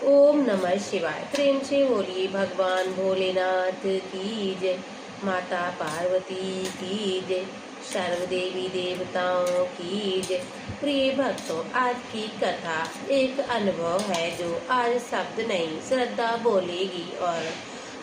ओम नमः शिवाय। प्रेम से बोलिए भगवान भोलेनाथ की जय, माता पार्वती की जय, सर्व देवी देवताओं की जय। प्रिय भक्तों, आज की कथा एक अनुभव है जो आज शब्द नहीं श्रद्धा बोलेगी, और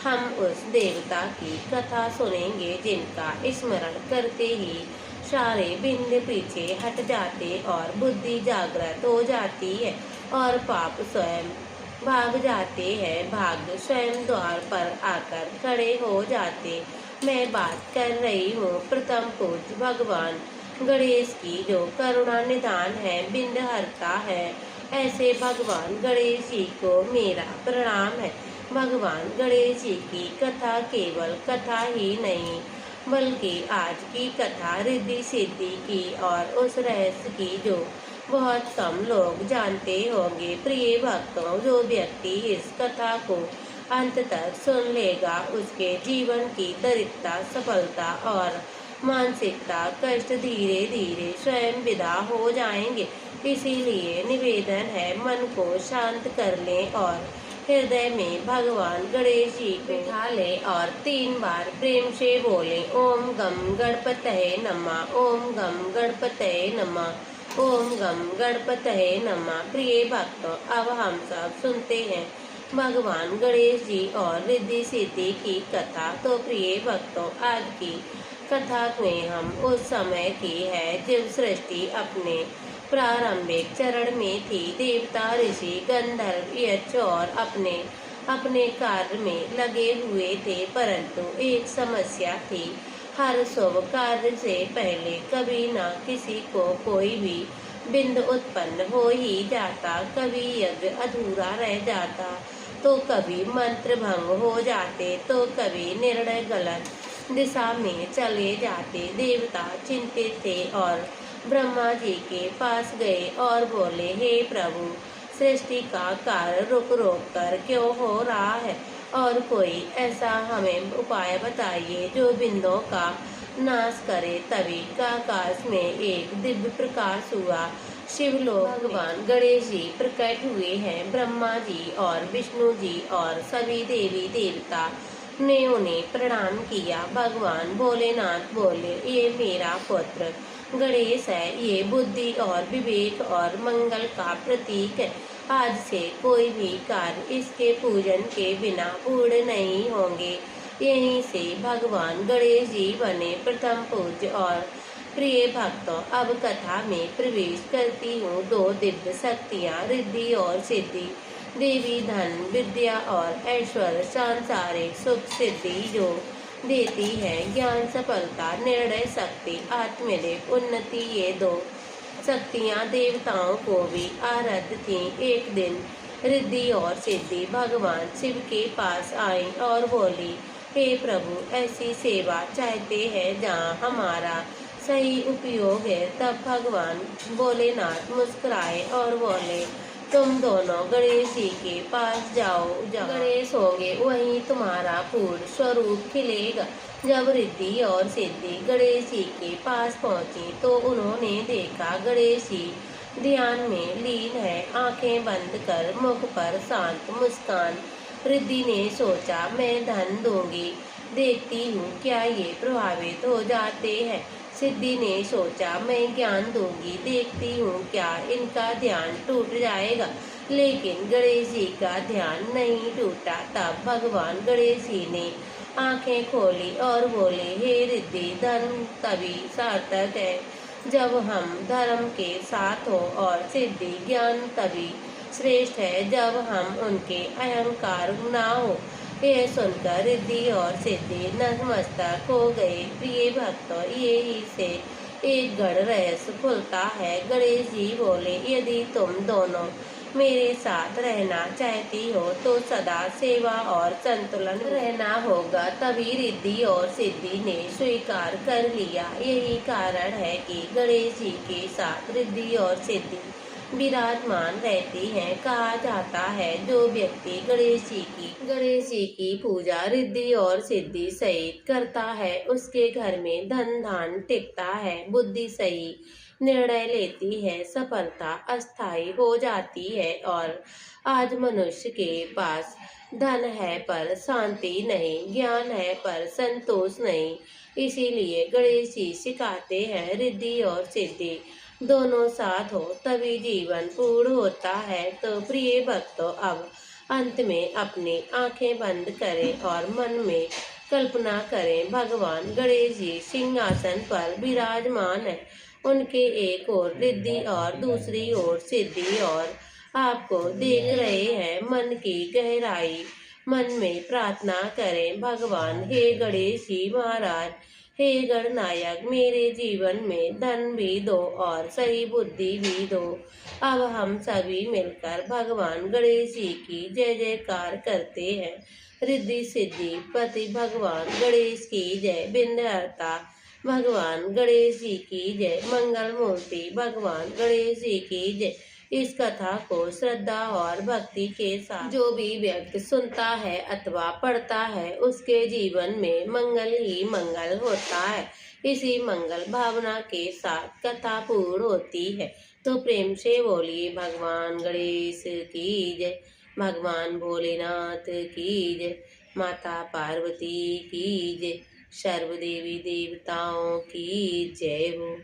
हम उस देवता की कथा सुनेंगे जिनका स्मरण करते ही सारे बिंद पीछे हट जाते और बुद्धि जागृत हो जाती है और पाप स्वयं भाग जाते हैं। भाग्य स्वयं द्वार पर आकर खड़े हो जाते। मैं बात कर रही हूँ प्रथम पूज्य भगवान गणेश की, जो करुणा निधान है, बिंद हरता है। ऐसे भगवान गणेश जी को मेरा प्रणाम है। भगवान गणेश जी की कथा केवल कथा ही नहीं, बल्कि आज की कथा रिद्धि सिद्धि की और उस रहस्य की जो बहुत कम लोग जानते होंगे। प्रिय भक्तों, जो व्यक्ति इस कथा को अंत तक सुन लेगा, उसके जीवन की दरिद्रता, सफलता और मानसिकता कष्ट धीरे धीरे स्वयं विदा हो जाएंगे। इसीलिए निवेदन है, मन को शांत कर लें और हृदय में भगवान गणेश जी को बिठा ले और 3 बार प्रेम से बोले ओम गम गणपतये नमः, ओम गम गणपतये नमः, ओम गम गणपतये नमः। प्रिय भक्तों, अब हम सब सुनते हैं भगवान गणेश जी और रिद्धि सिद्धि की कथा। तो प्रिय भक्तों, आज की कथा में हम उस समय की है जब सृष्टि अपने प्रारंभिक चरण में थी। देवता, ऋषि, गंधर्व, यक्ष और अपने अपने कार्य में लगे हुए थे, परंतु एक समस्या थी। हर शुभ कार्य से पहले कभी न किसी को कोई भी बिंद उत्पन्न हो ही जाता, कभी यज्ञ अधूरा रह जाता, तो कभी मंत्र भंग हो जाते, तो कभी निर्णय गलत दिशा में चले जाते। देवता चिंतित थे और ब्रह्मा जी के पास गए और बोले, हे प्रभु, सृष्टि का कार्य रुक रुक कर क्यों हो रहा है, और कोई ऐसा हमें उपाय बताइए जो बिंदुओं का नाश करे। तभी आकाश में एक दिव्य प्रकाश हुआ। शिवलोक भगवान गणेश जी प्रकट हुए हैं। ब्रह्मा जी और विष्णु जी और सभी देवी देवता ने उन्हें प्रणाम किया। भगवान भोलेनाथ बोले, ये मेरा पुत्र गणेश है, ये बुद्धि और विवेक और मंगल का प्रतीक है। आज से कोई भी कार्य इसके पूजन के बिना पूर्ण नहीं होंगे। यहीं से भगवान गणेश जी बने प्रथम पूज्य। और प्रिय भक्तों, अब कथा में प्रवेश करती हूँ। 2 दिव्य शक्तियाँ, रिद्धि और सिद्धि। देवी धन, विद्या और ऐश्वर्य, सांसारिक सुख सिद्धि जो देती है, ज्ञान, सफलता, निर्णय शक्ति, आत्मनिर्भर उन्नति, ये 2 शक्तियाँ देवताओं को भी आराध्य थीं। एक दिन रिद्धि और सिद्धि भगवान शिव के पास आई और बोली, हे प्रभु, ऐसी सेवा चाहते हैं जहाँ हमारा सही उपयोग है। तब भगवान भोलेनाथ मुस्कुराए और बोले, तुम दोनों गणेश जी के पास जाओ, जहाँ गणेश होंगे वहीं तुम्हारा पूर्ण स्वरूप खिलेगा। जब रिद्धि और सिद्धि गणेश जी के पास पहुंची तो उन्होंने देखा गणेश जी ध्यान में लीन है, आंखें बंद कर, मुख पर शांत मुस्कान। रिद्धि ने सोचा, मैं धन दूंगी, देखती हूँ क्या ये प्रभावित हो जाते हैं। सिद्धि ने सोचा, मैं ज्ञान दूंगी, देखती हूँ क्या इनका ध्यान टूट जाएगा। लेकिन गणेश जी का ध्यान नहीं टूटा। तब भगवान गणेश जी ने आंखें खोली और बोले, हे रिद्धि, धन तभी सार्थक है जब हम धर्म के साथ हो, और सिद्धि, ज्ञान तभी श्रेष्ठ है जब हम उनके अहंकार ना हो। यह सुनकर रिद्धि और सिद्धि नतमस्तक हो गए। प्रिय भक्तों, ये ही से एक गण रहस्य खुलता है। गणेश जी बोले, यदि तुम दोनों मेरे साथ रहना चाहती हो तो सदा सेवा और संतुलन रहना होगा। तभी रिद्धि और सिद्धि ने स्वीकार कर लिया। यही कारण है कि गणेश जी के साथ रिद्धि और सिद्धि विराजमान रहती हैं। कहा जाता है, जो व्यक्ति गणेश जी की पूजा रिद्धि और सिद्धि सहित करता है, उसके घर में धन धान टिकता है। बुद्धि सही निर्णय लेती है, सफलता अस्थायी हो जाती है। और आज मनुष्य के पास धन है पर शांति नहीं, ज्ञान है पर संतोष नहीं। इसीलिए गणेश जी सिखाते हैं, रिद्धि और सिद्धि दोनों साथ हो तभी जीवन पूर्ण होता है। तो प्रिय भक्तों, अब अंत में अपनी आंखें बंद करें और मन में कल्पना करें, भगवान गणेश जी सिंहासन पर विराजमान है। उनके एक ओर रिद्धि और दूसरी ओर सिद्धि, और आपको देख रहे हैं। मन की गहराई मन में प्रार्थना करें, भगवान हे गणेश जी महाराज, हे गणनायक, मेरे जीवन में धन भी दो और सही बुद्धि भी दो। अब हम सभी मिलकर भगवान गणेश जी की जय जयकार करते हैं। रिद्धि सिद्धि पति भगवान गणेश की जय, विघ्नहर्ता भगवान गणेश जी की जय, मंगल मूर्ति भगवान गणेश जी की जय। इस कथा को श्रद्धा और भक्ति के साथ जो भी व्यक्ति सुनता है अथवा पढ़ता है, उसके जीवन में मंगल ही मंगल होता है। इसी मंगल भावना के साथ कथा पूर्ण होती है। तो प्रेम से बोलिए भगवान गणेश की जय, भगवान भोलेनाथ की जय, माता पार्वती की जय, सर्व देवी देवताओं की जय हो।